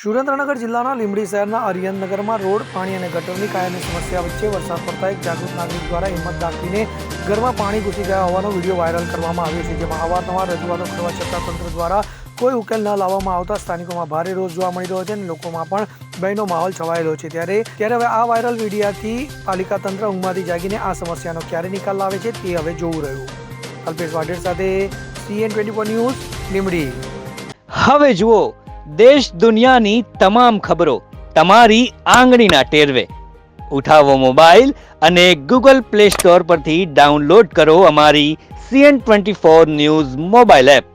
સુરેન્દ્રનગર જિલ્લાના લીંબડી શહેરના અરિયનનગરમાં રોડ, પાણી અને ગટરની કાયમી સમસ્યા વચ્ચે વરસાદ પડતા એક જાગૃત નાગરિક દ્વારા હિંમત દાખવીને ઘરમાં પાણી ઘૂસી ગયા હોવાનો વિડીયો વાયરલ કરવામાં આવ્યો છે, જેમાં અવારનવાર રજૂઆતો કરવા છતાં તંત્ર દ્વારા કોઈ ઉકેલ ન લાવવામાં આવતા સ્થાનિકોમાં ભારે રોષ જોવા મળી રહ્યો છે અને લોકોમાં પણ ભયનો માહોલ છવાયેલો છે। ત્યારે હવે આ વાયરલ વિડીયાથી પાલિકા તંત્ર ઊંઘમાંથી જાગીને આ સમસ્યાનો ક્યારે નિકાલ લાવે છે તે હવે જોવું રહ્યું। અલ્પેશ વાઢેર સાથે CN24 ન્યૂઝ લીંબડી। હવે જુઓ દેશ દુનિયાની તમામ ખબરો તમારી આંગળીના ટેરવે। ઉઠાવો મોબાઈલ અને Google Play Store પરથી ડાઉનલોડ કરો અમારી CN24 ન્યૂઝ મોબાઈલ એપ।